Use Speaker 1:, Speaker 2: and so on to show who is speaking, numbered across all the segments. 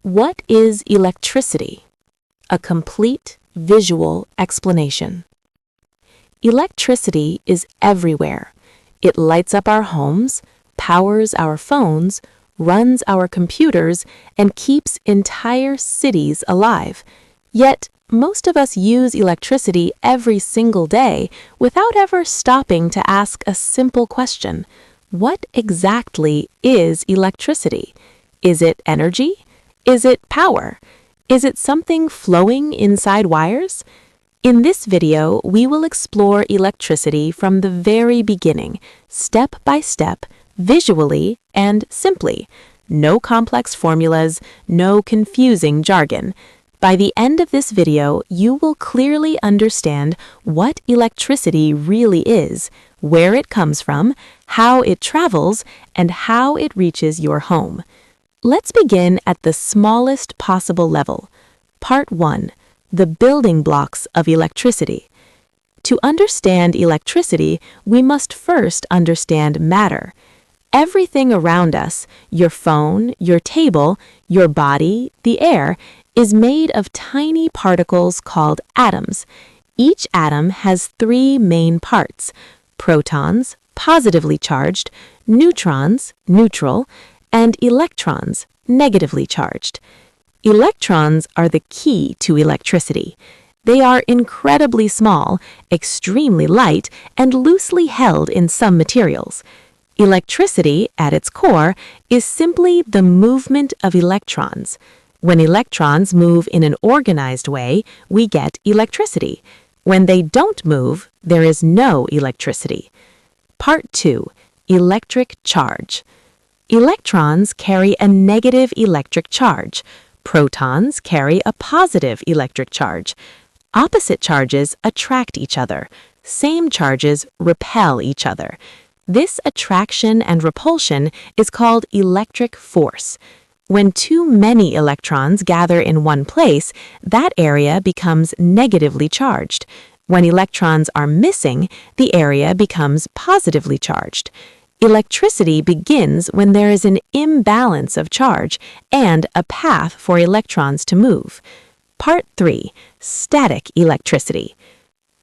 Speaker 1: What is electricity? A complete visual explanation. Electricity is everywhere. It lights up our homes, powers our phones, runs our computers, and keeps entire cities alive. Yet, most of us use electricity every single day without ever stopping to ask a simple question. What exactly is electricity? Is it energy? Is it power? Is it something flowing inside wires? In this video, we will explore electricity from the very beginning, step by step, visually and simply. No complex formulas, no confusing jargon. By the end of this video, you will clearly understand what electricity really is, where it comes from, how it travels, and how it reaches your home. Let's begin at the smallest possible level. Part 1. The building blocks of electricity. To understand electricity, we must first understand matter. Everything around us, your phone, your table, your body, the air, is made of tiny particles called atoms. Each atom has three main parts: protons, positively charged, neutrons, neutral, and electrons, negatively charged. Electrons are the key to electricity. They are incredibly small, extremely light, and loosely held in some materials. Electricity, at its core, is simply the movement of electrons. When electrons move in an organized way, we get electricity. When they don't move, there is no electricity. Part 2. Electric charge. Electrons carry a negative electric charge. Protons carry a positive electric charge. Opposite charges attract each other. Same charges repel each other. This attraction and repulsion is called electric force. When too many electrons gather in one place, that area becomes negatively charged. When electrons are missing, the area becomes positively charged. Electricity begins when there is an imbalance of charge and a path for electrons to move. Part 3. Static electricity.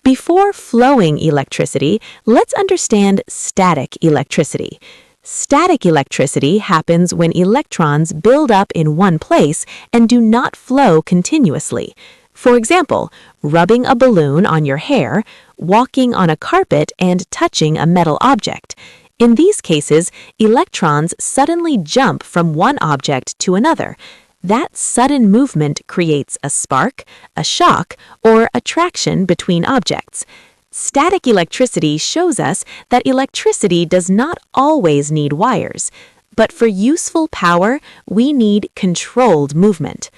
Speaker 1: Before flowing electricity, let's understand static electricity. Static electricity happens when electrons build up in one place and do not flow continuously. For example, rubbing a balloon on your hair, walking on a carpet, and touching a metal object. In these cases, electrons suddenly jump from one object to another. That sudden movement creates a spark, a shock, or attraction between objects. Static electricity shows us that electricity does not always need wires, but for useful power, we need controlled movement.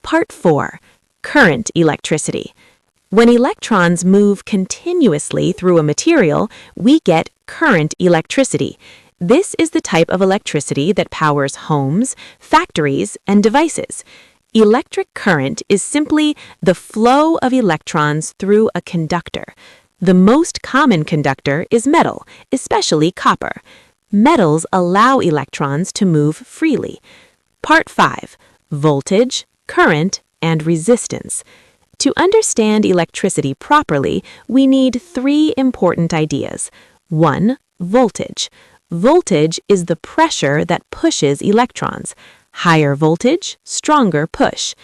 Speaker 1: Part 4. Current electricity. When electrons move continuously through a material, we get current electricity. This is the type of electricity that powers homes, factories, and devices. Electric current is simply the flow of electrons through a conductor. The most common conductor is metal, especially copper. Metals allow electrons to move freely. Part 5. Voltage, current, and resistance. To understand electricity properly, we need three important ideas. 1. Voltage. Voltage is the pressure that pushes electrons. Higher voltage, stronger push.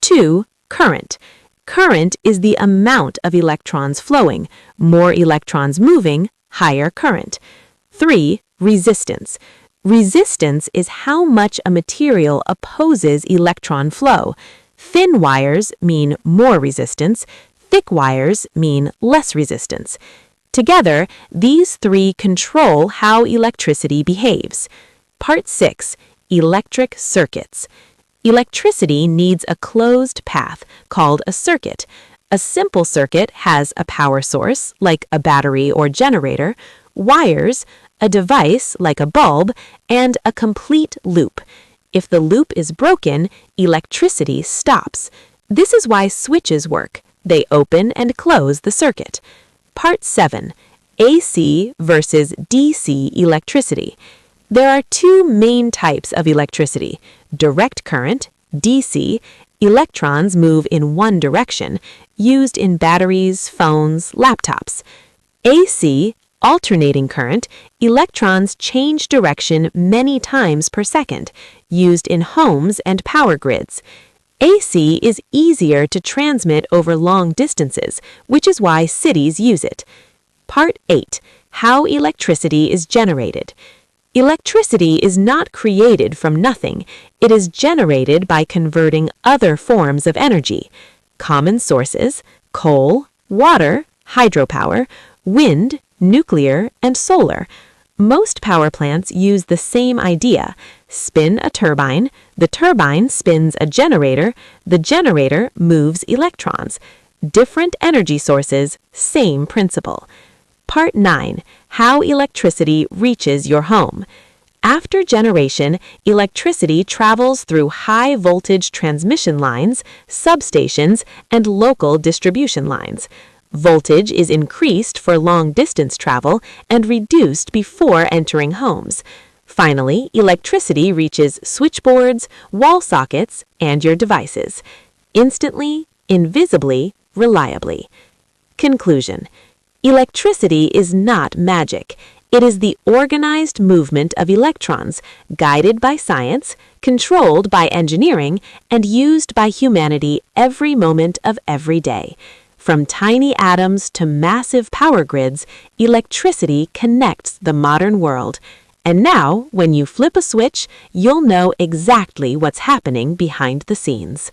Speaker 1: 2. Current. Current is the amount of electrons flowing. More electrons moving, higher current. 3. Resistance. Resistance is how much a material opposes electron flow. Thin wires mean more resistance. Thick wires mean less resistance. Together, these three control how electricity behaves. Part 6. Electric circuits. Electricity needs a closed path called a circuit. A simple circuit has a power source, like a battery or generator, wires, a device, like a bulb, and a complete loop. If the loop is broken, electricity stops. This is why switches work. They open and close the circuit. Part 7. AC versus DC electricity. There are two main types of electricity: direct current DC, electrons move in one direction, used in batteries, phones, laptops. AC, alternating current, electrons change direction many times per second, used in homes and power grids. AC is easier to transmit over long distances, which is why cities use it. Part 8. How electricity is generated. Electricity is not created from nothing. It is generated by converting other forms of energy. Common sources: coal, water, hydropower, wind, nuclear, and solar. Most power plants use the same idea. Spin a turbine, the turbine spins a generator, the generator moves electrons. Different energy sources, same principle. Part 9. How electricity reaches your home. After generation, electricity travels through high-voltage transmission lines, substations, and local distribution lines. Voltage is increased for long-distance travel and reduced before entering homes. Finally, electricity reaches switchboards, wall sockets, and your devices. Instantly, invisibly, reliably. Conclusion. Electricity is not magic. It is the organized movement of electrons, guided by science, controlled by engineering, and used by humanity every moment of every day. From tiny atoms to massive power grids, electricity connects the modern world. And now, when you flip a switch, you'll know exactly what's happening behind the scenes.